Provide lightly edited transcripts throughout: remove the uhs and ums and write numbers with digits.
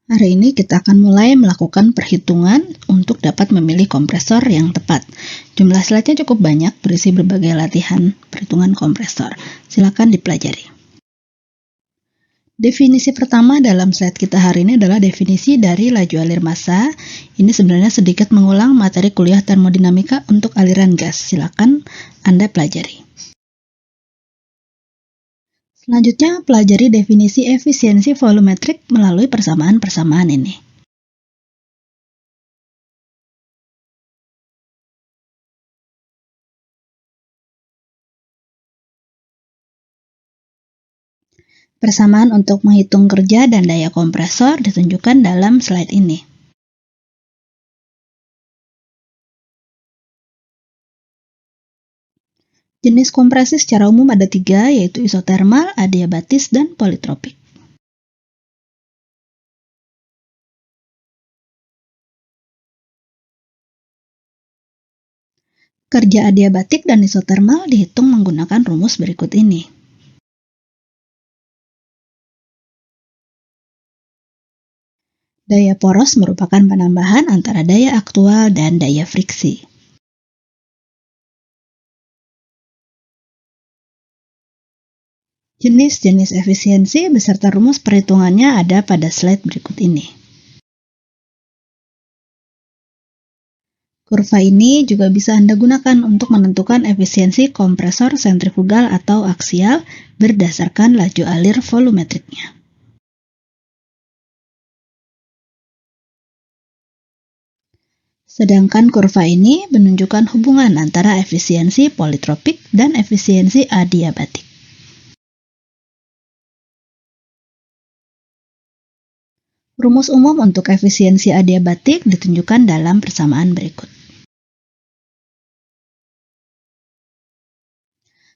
Hari ini kita akan mulai melakukan perhitungan untuk dapat memilih kompresor yang tepat. Jumlah slide-nya cukup banyak, berisi berbagai latihan perhitungan kompresor. Silakan dipelajari. Definisi pertama dalam slide kita hari ini adalah definisi dari laju alir massa. Ini sebenarnya sedikit mengulang materi kuliah termodinamika untuk aliran gas. Silakan Anda pelajari. Selanjutnya, pelajari definisi efisiensi volumetrik melalui persamaan-persamaan ini. Persamaan untuk menghitung kerja dan daya kompresor ditunjukkan dalam slide ini. Jenis kompresi secara umum ada 3, yaitu isotermal, adiabatis, dan politropik. Kerja adiabatik dan isotermal dihitung menggunakan rumus berikut ini. Daya poros merupakan penambahan antara daya aktual dan daya friksi. Jenis-jenis efisiensi beserta rumus perhitungannya ada pada slide berikut ini. Kurva ini juga bisa Anda gunakan untuk menentukan efisiensi kompresor sentrifugal atau aksial berdasarkan laju alir volumetriknya. Sedangkan kurva ini menunjukkan hubungan antara efisiensi politropik dan efisiensi adiabatik. Rumus umum untuk efisiensi adiabatik ditunjukkan dalam persamaan berikut.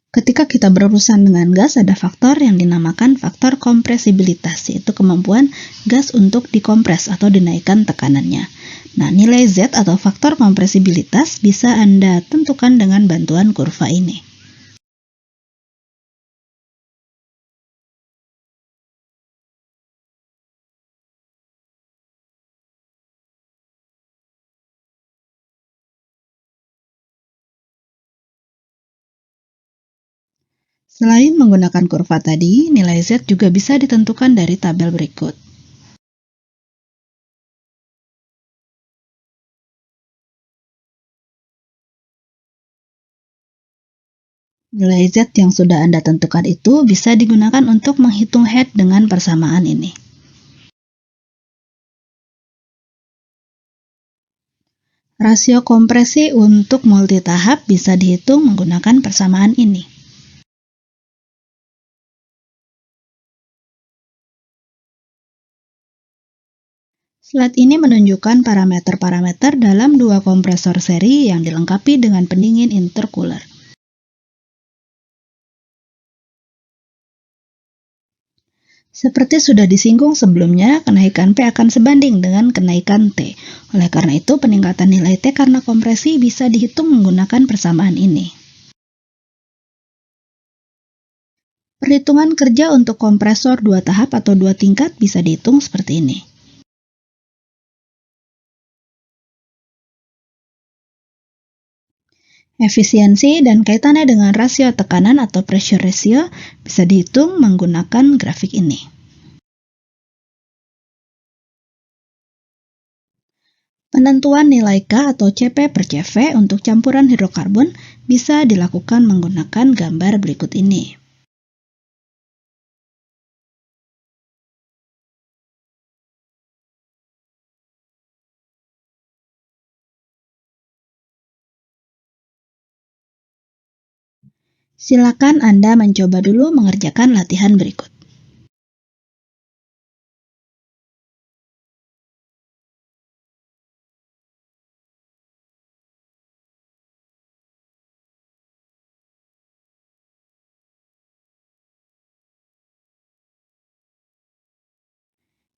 Ketika kita berurusan dengan gas, ada faktor yang dinamakan faktor kompresibilitas, yaitu kemampuan gas untuk dikompres atau dinaikkan tekanannya. Nah, nilai Z atau faktor kompresibilitas bisa Anda tentukan dengan bantuan kurva ini. Selain menggunakan kurva tadi, nilai Z juga bisa ditentukan dari tabel berikut. Nilai Z yang sudah Anda tentukan itu bisa digunakan untuk menghitung head dengan persamaan ini. Rasio kompresi untuk multitahap bisa dihitung menggunakan persamaan ini. Slide ini menunjukkan parameter-parameter dalam dua kompresor seri yang dilengkapi dengan pendingin intercooler. Seperti sudah disinggung sebelumnya, kenaikan P akan sebanding dengan kenaikan T. Oleh karena itu, peningkatan nilai T karena kompresi bisa dihitung menggunakan persamaan ini. Perhitungan kerja untuk kompresor dua tahap atau dua tingkat bisa dihitung seperti ini. Efisiensi dan kaitannya dengan rasio tekanan atau pressure ratio bisa dihitung menggunakan grafik ini. Penentuan nilai K atau Cp per Cv untuk campuran hidrokarbon bisa dilakukan menggunakan gambar berikut ini. Silakan Anda mencoba dulu mengerjakan latihan berikut.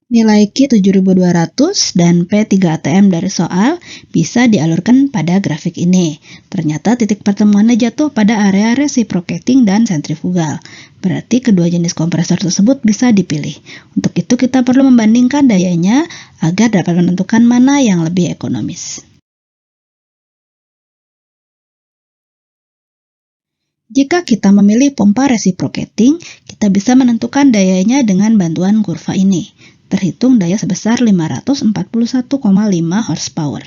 Nilai Q 7200 dan P 3 ATM dari soal bisa dialurkan pada grafik ini. Ternyata titik pertemuannya jatuh pada area reciprocating dan sentrifugal. Berarti kedua jenis kompresor tersebut bisa dipilih. Untuk itu kita perlu membandingkan dayanya agar dapat menentukan mana yang lebih ekonomis. Jika kita memilih pompa reciprocating, kita bisa menentukan dayanya dengan bantuan kurva ini. Terhitung daya sebesar 541,5 horsepower.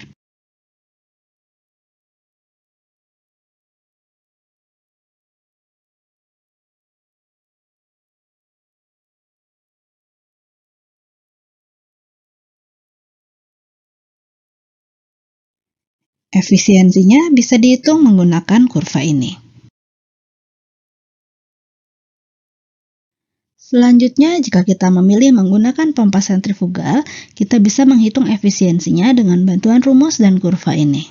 Efisiensinya bisa dihitung menggunakan kurva ini. Selanjutnya, jika kita memilih menggunakan pompa sentrifugal, kita bisa menghitung efisiensinya dengan bantuan rumus dan kurva ini.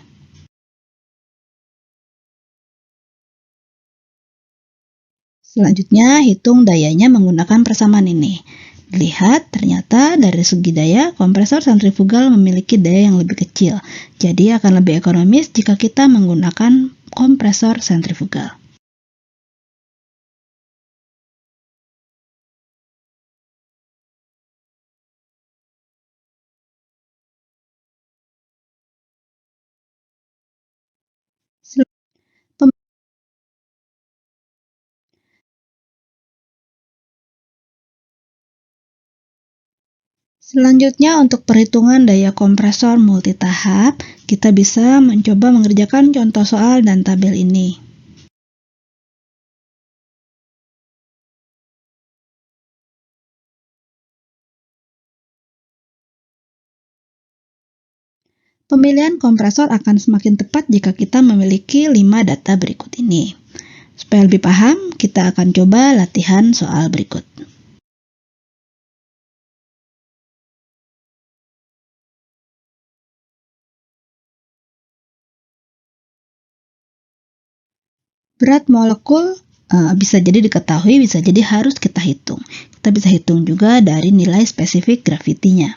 Selanjutnya, hitung dayanya menggunakan persamaan ini. Lihat, ternyata dari segi daya, kompresor sentrifugal memiliki daya yang lebih kecil. Jadi akan lebih ekonomis jika kita menggunakan kompresor sentrifugal. Selanjutnya, untuk perhitungan daya kompresor multitahap, kita bisa mencoba mengerjakan contoh soal dan tabel ini. Pemilihan kompresor akan semakin tepat jika kita memiliki 5 data berikut ini. Supaya lebih paham, kita akan coba latihan soal berikut. Berat molekul bisa jadi diketahui, bisa jadi harus kita hitung. Kita bisa hitung juga dari nilai spesifik gravitinya.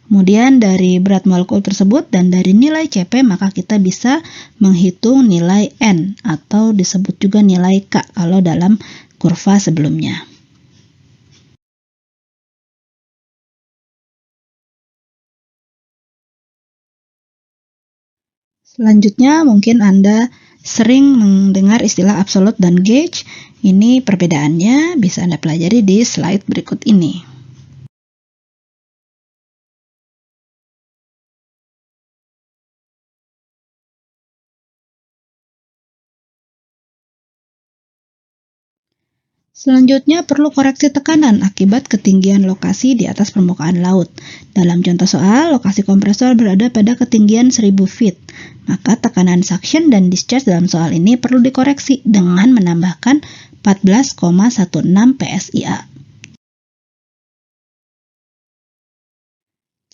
Kemudian dari berat molekul tersebut dan dari nilai Cp, maka kita bisa menghitung nilai N atau disebut juga nilai K kalau dalam kurva sebelumnya. Selanjutnya, mungkin Anda sering mendengar istilah absolute dan gauge. Ini perbedaannya bisa Anda pelajari di slide berikut ini. Selanjutnya perlu koreksi tekanan akibat ketinggian lokasi di atas permukaan laut. Dalam contoh soal, lokasi kompresor berada pada ketinggian 1000 feet. Maka tekanan suction dan discharge dalam soal ini perlu dikoreksi dengan menambahkan 14,16 PSIA.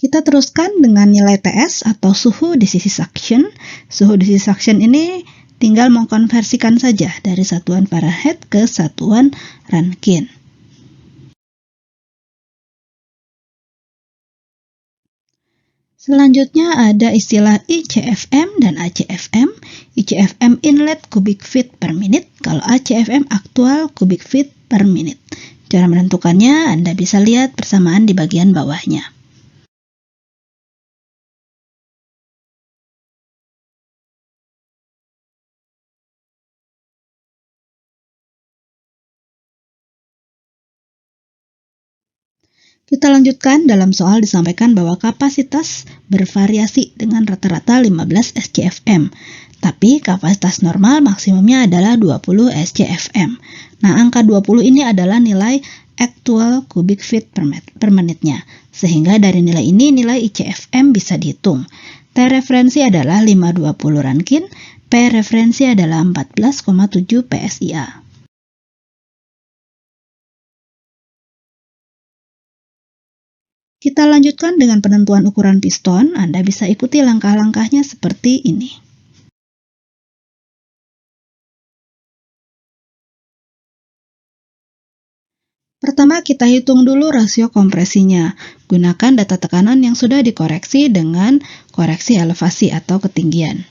Kita teruskan dengan nilai TS atau suhu di sisi suction. Suhu di sisi suction ini tinggal mengkonversikan saja dari satuan Fahrenheit ke satuan Rankine. Selanjutnya ada istilah ICFM dan ACFM. ICFM inlet cubic feet per minute, kalau ACFM actual cubic feet per minute. Cara menentukannya Anda bisa lihat persamaan di bagian bawahnya. Kita lanjutkan, dalam soal disampaikan bahwa kapasitas bervariasi dengan rata-rata 15 SCFM, tapi kapasitas normal maksimumnya adalah 20 SCFM. Nah, angka 20 ini adalah nilai actual cubic feet per menitnya, sehingga dari nilai ini nilai ICFM bisa dihitung. T referensi adalah 520 Rankine, P referensi adalah 14,7 PSIA. Kita lanjutkan dengan penentuan ukuran piston. Anda bisa ikuti langkah-langkahnya seperti ini. Pertama, kita hitung dulu rasio kompresinya. Gunakan data tekanan yang sudah dikoreksi dengan koreksi elevasi atau ketinggian.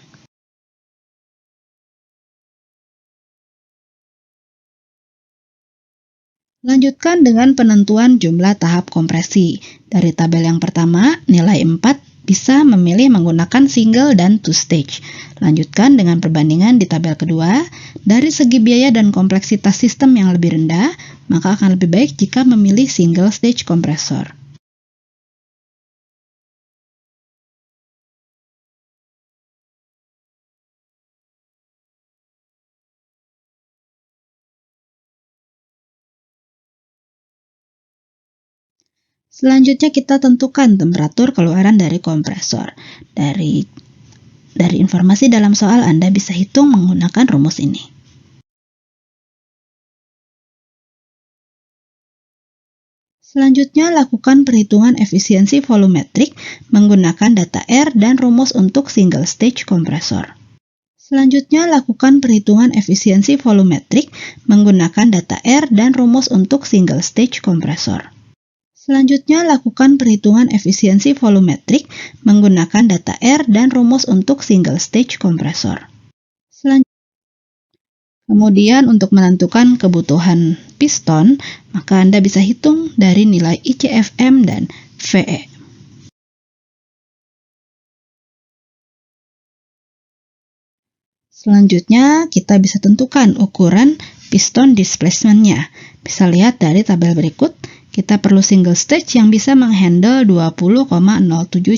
Lanjutkan dengan penentuan jumlah tahap kompresi. Dari tabel yang pertama, nilai 4 bisa memilih menggunakan single dan two stage. Lanjutkan dengan perbandingan di tabel kedua. Dari segi biaya dan kompleksitas sistem yang lebih rendah, maka akan lebih baik jika memilih single stage kompresor. Selanjutnya kita tentukan temperatur keluaran dari kompresor. Dari informasi dalam soal Anda bisa hitung menggunakan rumus ini. Selanjutnya lakukan perhitungan efisiensi volumetrik menggunakan data R dan rumus untuk single stage kompresor. Selanjutnya lakukan perhitungan efisiensi volumetrik menggunakan data R dan rumus untuk single stage kompresor. Selanjutnya, lakukan perhitungan efisiensi volumetrik menggunakan data R dan rumus untuk single stage kompresor. Kemudian, untuk menentukan kebutuhan piston, maka Anda bisa hitung dari nilai ICFM dan VE. Selanjutnya, kita bisa tentukan ukuran piston displacement-nya. Bisa lihat dari tabel berikut. Kita perlu single stage yang bisa menghandle 20,07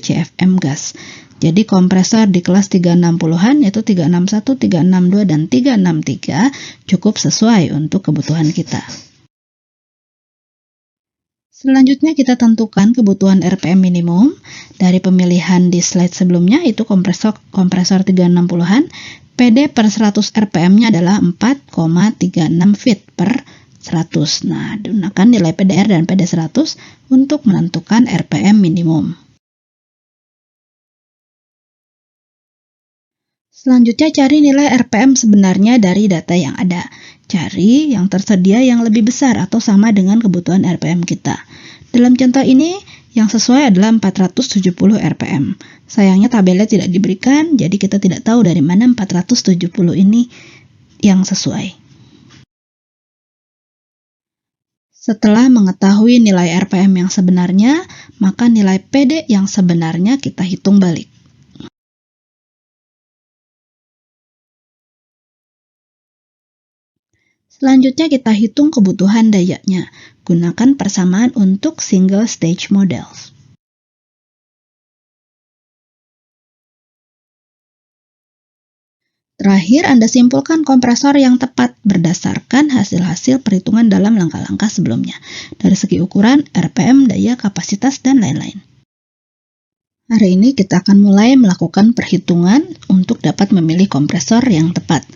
CFM gas. Jadi kompresor di kelas 360-an yaitu 361, 362, dan 363 cukup sesuai untuk kebutuhan kita. Selanjutnya kita tentukan kebutuhan RPM minimum. Dari pemilihan di slide sebelumnya itu kompresor 360-an, PD per 100 RPM-nya adalah 4,36 feet per 100. Nah, gunakan nilai PDR dan PD 100 untuk menentukan RPM minimum. Selanjutnya cari nilai RPM sebenarnya dari data yang ada. Cari yang tersedia yang lebih besar atau sama dengan kebutuhan RPM kita. Dalam contoh ini, yang sesuai adalah 470 RPM. Sayangnya tabelnya tidak diberikan, jadi kita tidak tahu dari mana 470 ini yang sesuai. Setelah mengetahui nilai RPM yang sebenarnya, maka nilai PD yang sebenarnya kita hitung balik. Selanjutnya kita hitung kebutuhan dayanya. Gunakan persamaan untuk single stage models. Terakhir, Anda simpulkan kompresor yang tepat berdasarkan hasil-hasil perhitungan dalam langkah-langkah sebelumnya. Dari segi ukuran, RPM, daya, kapasitas, dan lain-lain. Hari ini kita akan mulai melakukan perhitungan untuk dapat memilih kompresor yang tepat.